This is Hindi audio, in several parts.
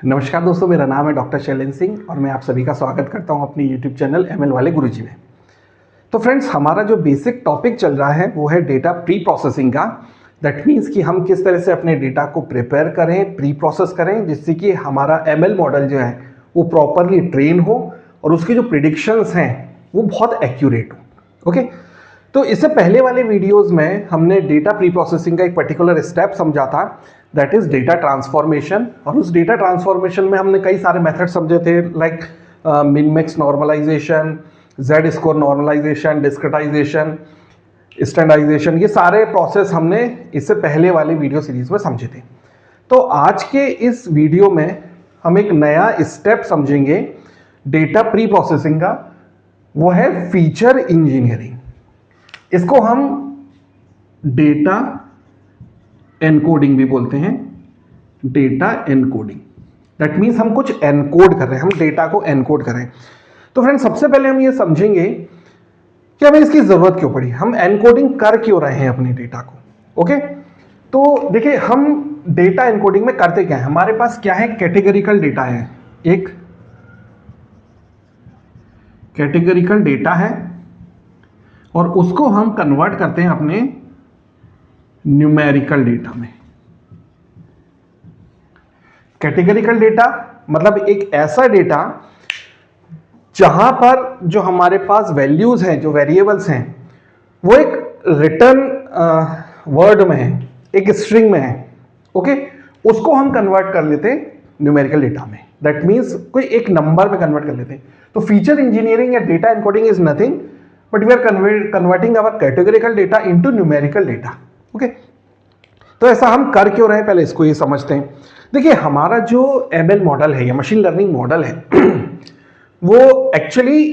नमस्कार दोस्तों, मेरा नाम है डॉक्टर शैलेंद्र सिंह और मैं आप सभी का स्वागत करता हूं अपनी यूट्यूब चैनल एमएल वाले गुरुजी में। तो फ्रेंड्स, हमारा जो बेसिक टॉपिक चल रहा है वो है डेटा प्री प्रोसेसिंग का। दैट मीन्स कि हम किस तरह से अपने डेटा को प्रिपेयर करें, प्री प्रोसेस करें, जिससे कि हमारा एमएल मॉडल जो है वो प्रॉपरली ट्रेन हो और उसके जो प्रिडिक्शंस हैं वो बहुत एक्यूरेट हो। ओके, तो इससे पहले वाले वीडियोस में हमने डेटा प्री प्रोसेसिंग का एक पर्टिकुलर स्टेप समझा था, दैट इज डेटा ट्रांसफॉर्मेशन। और उस डेटा ट्रांसफॉर्मेशन में हमने कई सारे मेथड समझे थे, like min max normalization, Z score normalization, discretization, standardization. ये सारे प्रोसेस हमने इससे पहले वाले वीडियो सीरीज में समझे थे। तो आज के इस वीडियो में हम एक नया स्टेप समझेंगे डेटा प्री प्रोसेसिंग का, वो है फीचर इंजीनियरिंग। इसको हम डेटा एनकोडिंग भी बोलते हैं। डेटा एनकोडिंग दैट मीन्स हम कुछ एनकोड कर रहे हैं, हम डेटा को एनकोड कर रहे हैं। तो फ्रेंड्स, सबसे पहले हम ये समझेंगे कि हमें इसकी जरूरत क्यों पड़ी, हम एनकोडिंग कर क्यों रहे हैं अपने डेटा को। ओके, तो देखिए, हम डेटा एनकोडिंग में करते क्या है, हमारे पास क्या है, कैटेगरिकल डेटा है। एक कैटेगरिकल डेटा है और उसको हम कन्वर्ट करते हैं अपने न्यूमेरिकल डेटा में। कैटेगरिकल डेटा मतलब एक ऐसा डेटा जहां पर जो हमारे पास वैल्यूज हैं, जो वेरिएबल्स हैं, वो एक रिटर्न वर्ड में है, एक स्ट्रिंग में है। ओके, उसको हम कन्वर्ट कर लेते हैं न्यूमेरिकल डेटा में। दैट मीन्स कोई एक नंबर में कन्वर्ट कर लेते हैं। तो फीचर इंजीनियरिंग या data encoding is nothing but we are converting our categorical data into numerical data. Okay, तो ऐसा हम कर क्यों रहे हैं, पहले इसको ये समझते हैं। देखिए, हमारा जो एमएल मॉडल है या मशीन लर्निंग मॉडल है वो एक्चुअली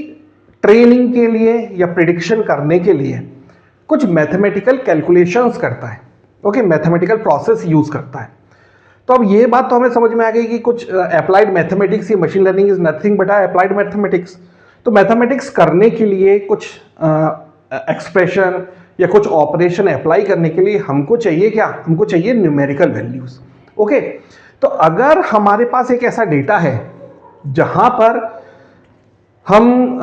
ट्रेनिंग के लिए या प्रिडिक्शन करने के लिए कुछ मैथमेटिकल कैलकुलेशंस करता है। ओके, मैथमेटिकल प्रोसेस यूज करता है। तो अब ये बात तो हमें समझ में आ गई कि कुछ अप्लाइड मैथमेटिक्स या machine learning is nothing but applied mathematics. तो मैथमेटिक्स करने के लिए कुछ एक्सप्रेशन या कुछ ऑपरेशन अप्लाई करने के लिए हमको चाहिए क्या, हमको चाहिए न्यूमेरिकल वैल्यूज। ओके, तो अगर हमारे पास एक ऐसा डेटा है जहां पर हम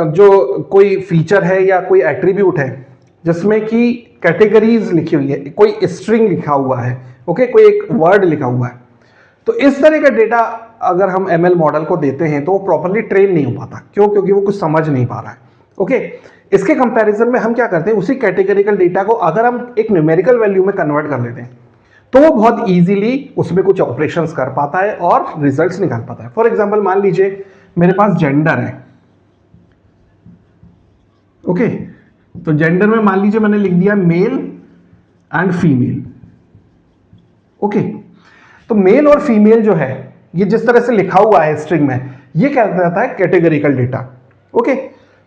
जो कोई फीचर है या कोई एट्रीब्यूट है जिसमें कि कैटेगरीज लिखी हुई है, कोई स्ट्रिंग लिखा हुआ है, ओके, कोई एक वर्ड लिखा हुआ है, तो इस तरह का डेटा अगर हम एमएल मॉडल को देते हैं तो वो प्रॉपर्ली ट्रेन नहीं हो पाता। क्यों? क्योंकि वो कुछ समझ नहीं पा रहा है। ओके, इसके कंपैरिजन में हम क्या करते हैं, उसी कैटेगरिकल डेटा को अगर हम एक न्यूमेरिकल वैल्यू में कन्वर्ट कर लेते हैं तो वो बहुत इजीली उसमें कुछ ऑपरेशंस कर पाता है और रिजल्ट्स निकाल पाता है। फॉर एग्जांपल, मान लीजिए मेरे पास जेंडर है। ओके, तो जेंडर में मान लीजिए मैंने लिख दिया मेल एंड फीमेल। ओके, तो मेल और फीमेल जो है ये जिस तरह से लिखा हुआ है स्ट्रिंग में, ये क्या कहता है, कैटेगरिकल डेटा। ओके,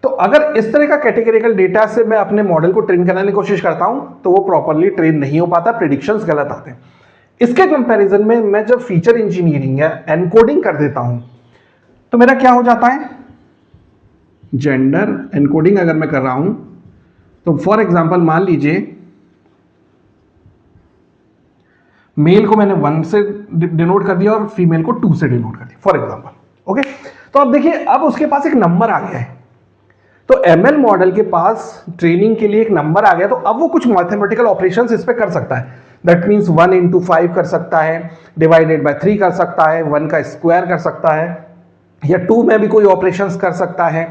तो अगर इस तरह का कैटेगरिकल डेटा से मैं अपने मॉडल को ट्रेन कराने की कोशिश करता हूं तो वो प्रॉपर्ली ट्रेन नहीं हो पाता, प्रिडिक्शंस गलत आते हैं। इसके कंपैरिजन में मैं जब फीचर इंजीनियरिंग या एनकोडिंग कर देता हूं तो मेरा क्या हो जाता है, जेंडर एनकोडिंग अगर मैं कर रहा हूं तो फॉर एग्जांपल मान लीजिए मेल को मैंने 1 से डिनोट कर दिया और फीमेल को 2 से डिनोट कर दिया, फॉर एग्जांपल। ओके, तो अब देखिए, अब उसके पास एक नंबर आ गया है। तो एमएल मॉडल के पास ट्रेनिंग के लिए एक नंबर आ गया, तो अब वो कुछ मैथमेटिकल ऑपरेशंस इस पे कर सकता है। दैट मींस 1 into 5 कर सकता है, डिवाइडेड बाय 3 कर सकता है, 1 का स्क्वायर कर सकता है, या 2 में भी कोई ऑपरेशंस कर सकता है।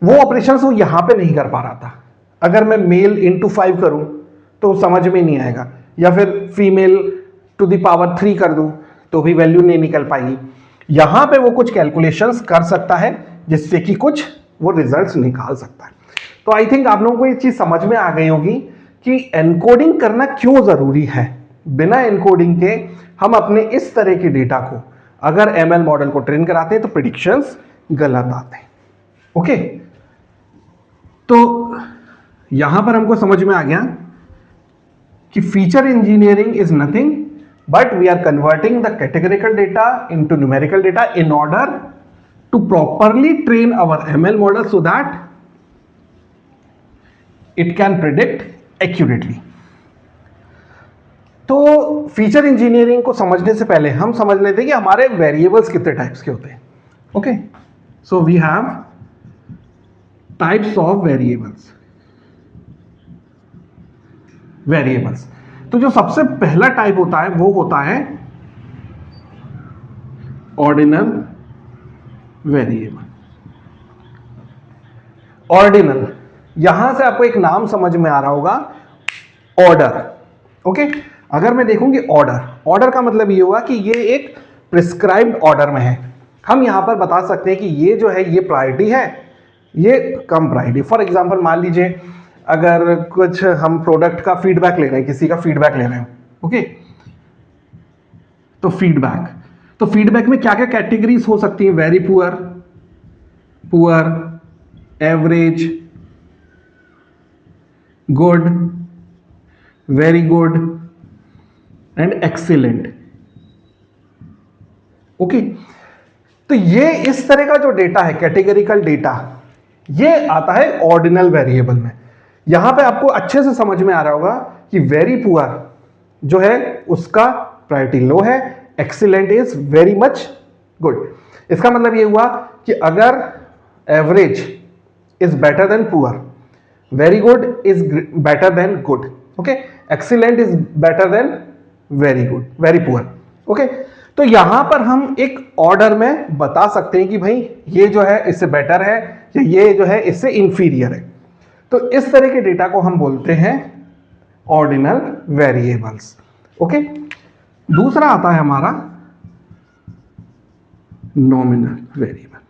वो ऑपरेशंस वो यहां पे नहीं कर पा रहा था। अगर मैं मेल इंटू 5 करूं तो समझ में नहीं आएगा, या फिर फीमेल टू द पावर 3 कर दूं तो भी वैल्यू नहीं निकल पाएगी। यहां पे वो कुछ कैलकुलेशंस कर सकता है जिससे कि कुछ वो रिजल्ट्स निकाल सकता है। तो आई थिंक आप लोगों को ये चीज समझ में आ गई होगी कि एनकोडिंग करना क्यों जरूरी है। बिना एनकोडिंग के हम अपने इस तरह के डेटा को अगर एमएल मॉडल को ट्रेन कराते हैं तो प्रेडिक्शंस गलत आते हैं। ओके, तो यहां पर हमको समझ में आ गया कि feature engineering is nothing but we are converting the categorical data into numerical data in order to properly train our ML model so that it can predict accurately. तो फीचर इंजीनियरिंग को समझने से पहले हम समझ लेते हैं कि हमारे वेरिएबल्स कितने टाइप्स के होते हैं। Okay, so we have types of variables. तो जो सबसे पहला टाइप होता है वो होता है ऑर्डिनल वेरिएबल। ऑर्डिनल, यहां से आपको एक नाम समझ में आ रहा होगा, ऑर्डर। ओके, अगर मैं देखूं कि ऑर्डर का मतलब ये हुआ कि ये एक प्रिस्क्राइब्ड ऑर्डर में है। हम यहां पर बता सकते हैं कि ये जो है ये प्रायोरिटी है, ये कम प्रायोरिटी। फॉर एग्जांपल मान लीजिए अगर कुछ हम प्रोडक्ट का फीडबैक ले रहे हैं, किसी का फीडबैक ले रहे हैं, ओके, तो फीडबैक में क्या क्या कैटेगरीज हो सकती हैं? Very poor, average, good, very good and excellent. Okay, तो ये इस तरह का जो डेटा है, कैटेगरिकल डेटा, ये आता है ऑर्डिनल वेरिएबल में। यहां पे आपको अच्छे से समझ में आ रहा होगा कि वेरी पुअर जो है उसका प्रायोरिटी लो है, excellent is very much good. इसका मतलब ये हुआ कि अगर average is better than poor, very good is better than good, okay, excellent is better than very poor. Okay, तो यहां पर हम एक ऑर्डर में बता सकते हैं कि भाई ये जो है इससे बेटर है या ये जो है इससे इंफीरियर है। तो इस तरह के डेटा को हम बोलते हैं ऑर्डिनल वेरिएबल्स। ओके, दूसरा आता है हमारा नॉमिनल वेरिएबल।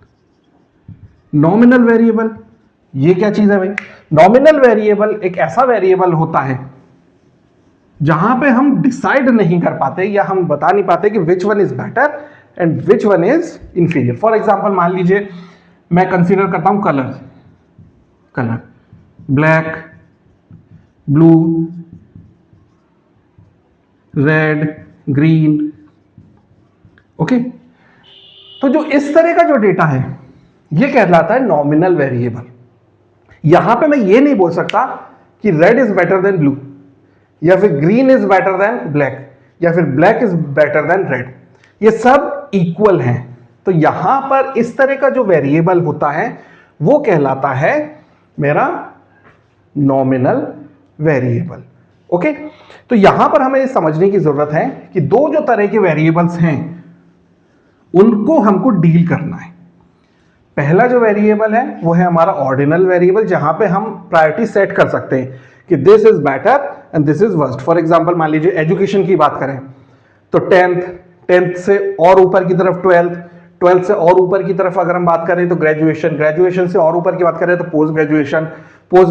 नॉमिनल वेरिएबल ये क्या चीज है भाई? नॉमिनल वेरिएबल एक ऐसा वेरिएबल होता है जहां पे हम डिसाइड नहीं कर पाते या हम बता नहीं पाते कि which one is better and which one is inferior. For example मान लीजिए मैं कंसीडर करता हूं colour black, blue, red, green. Okay, तो जो इस तरह का जो डेटा है ये कहलाता है नॉमिनल वेरिएबल। यहां पे मैं ये नहीं बोल सकता कि red is better than blue, या फिर green is better than black, या फिर black is better than red. ये सब इक्वल हैं। तो यहां पर इस तरह का जो वेरिएबल होता है वो कहलाता है मेरा नॉमिनल वेरिएबल। ओके, तो यहां पर हमें समझने की जरूरत है कि दो जो तरह के वेरिएबल्स हैं उनको हमको डील करना है। पहला जो वेरिएबल है वो है हमारा ऑर्डिनल वेरिएबल, जहां पे हम प्रायोरिटी सेट कर सकते हैं कि this is better and this is worst. For example मान लीजिए एजुकेशन की बात करें तो टेंथ से और ऊपर की तरफ ट्वेल्थ से और ऊपर की तरफ अगर हम बात करें तो ग्रेजुएशन से और ऊपर की बात करें तो पोस्ट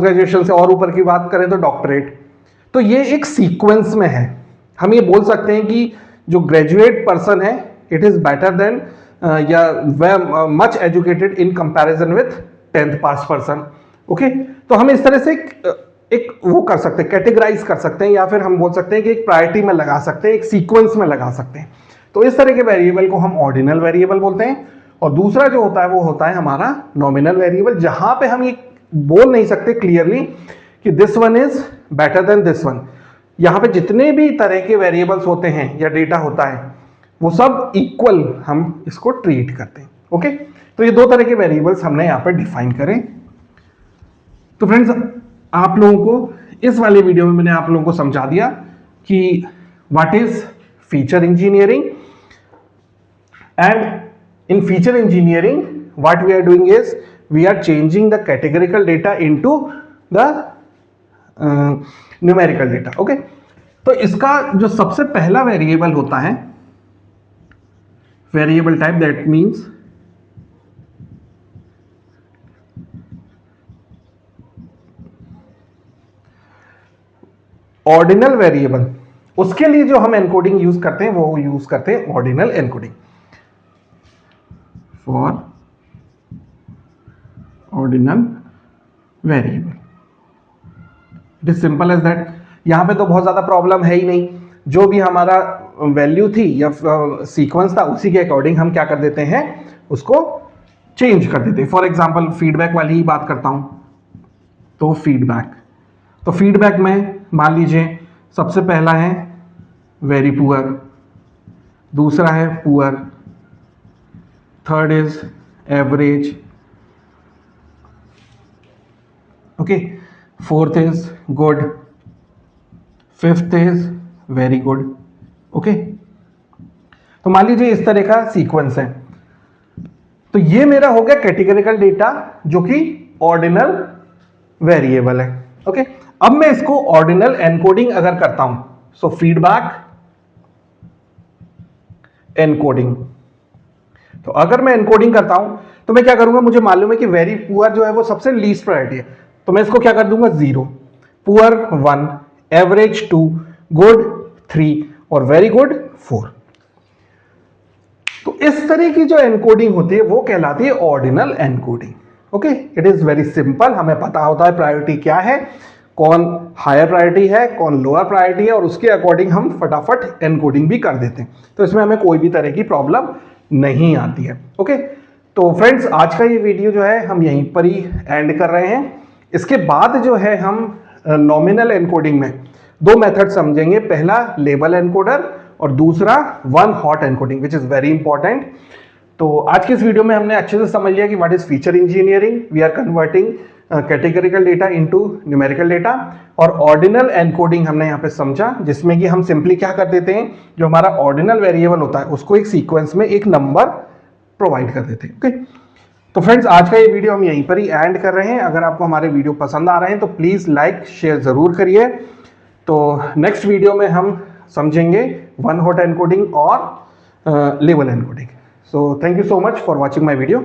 ग्रेजुएशन से और ऊपर की बात करें तो डॉक्टरेट। तो ये एक सीक्वेंस में है। हम ये बोल सकते हैं कि जो ग्रेजुएट पर्सन है इट इज बेटर देन या much educated in comparison with 10th pass person. Okay, तो हम इस तरह से एक वो कर सकते हैं, कैटेगराइज कर सकते हैं, या फिर हम बोल सकते हैं कि एक प्रायोरिटी में लगा सकते हैं, एक सीक्वेंस में लगा सकते हैं। तो इस तरह के वेरिएबल को हम ऑर्डिनल वेरिएबल बोलते हैं। और दूसरा जो होता है वो होता है हमारा नॉमिनल वेरिएबल, जहां पे हम ये बोल नहीं सकते क्लियरली कि this one is better than this one. यहां पे जितने भी तरह के वेरिएबल्स होते हैं या डेटा होता है वो सब इक्वल हम इसको ट्रीट करते हैं। ओके, तो ये दो तरह के वेरिएबल्स हमने यहां पर डिफाइन करें। तो फ्रेंड्स, आप लोगों को इस वाले वीडियो में मैंने आप लोगों को समझा दिया कि what is feature engineering. And in feature engineering what we are doing is we are changing the categorical data into the numerical data. Okay, तो इसका जो सबसे पहला वेरिएबल होता है, variable type, that means ordinal variable. उसके लिए जो हम एनकोडिंग यूज करते हैं वो यूज करते हैं ordinal encoding for ordinal variable. It is simple as that. यहां पे तो बहुत ज्यादा प्रॉब्लम है ही नहीं। जो भी हमारा वैल्यू थी या सीक्वेंस था उसी के अकॉर्डिंग हम क्या कर देते हैं, उसको चेंज कर देते हैं। फॉर एग्जांपल फीडबैक वाली ही बात करता हूं तो फीडबैक में मान लीजिए सबसे पहला है वेरी पुअर, दूसरा है poor, third is average, okay, fourth is good, fifth is very good, okay. तो मान लीजिए इस तरह का सीक्वेंस है। तो ये मेरा हो गया कैटेगरिकल डेटा जो कि ऑर्डिनल वेरिएबल है, ओके। अब मैं इसको ऑर्डिनल एनकोडिंग अगर करता हूं, सो फीडबैक एनकोडिंग। तो अगर मैं एनकोडिंग करता हूं तो मैं क्या करूंगा, मुझे मालूम है कि वेरी पुअर जो है वो सबसे लीस्ट प्रायोरिटी है, तो मैं इसको क्या कर दूंगा 0, पुअर 1, एवरेज 2, गुड 3 और वेरी गुड 4। तो इस तरह की जो एनकोडिंग होती है वो कहलाती है ordinal encoding, okay. It is very simple, हमें पता होता है प्रायोरिटी क्या है, कौन हायर प्रायोरिटी है, कौन लोअर प्रायोरिटी है, और उसके अकॉर्डिंग हम फटाफट एनकोडिंग भी कर देते हैं। तो इसमें हमें कोई भी तरह की प्रॉब्लम नहीं आती है, ओके। तो फ्रेंड्स, आज का ये वीडियो जो है हम यहीं पर ही एंड कर रहे हैं। इसके बाद जो है हम नॉमिनल एनकोडिंग में दो मेथड समझेंगे, पहला लेबल एनकोडर और दूसरा one hot encoding, which is very important. तो आज के इस वीडियो में हमने अच्छे से समझ लिया कि what is feature engineering, we are converting categorical data into numerical data, और ऑर्डिनल एनकोडिंग हमने यहाँ पे समझा, जिसमें कि हम सिंपली क्या कर देते हैं, जो हमारा ऑर्डिनल वेरिएबल होता है उसको एक सीक्वेंस में एक नंबर प्रोवाइड कर देते हैं, ओके। तो फ्रेंड्स, आज का ये वीडियो हम यहीं पर ही एंड कर रहे हैं। अगर आपको हमारे वीडियो पसंद आ रहे हैं तो प्लीज लाइक शेयर जरूर करिए। तो नेक्स्ट वीडियो में हम समझेंगे वन हॉट एनकोडिंग और label encoding. So thank you so much for watching my video.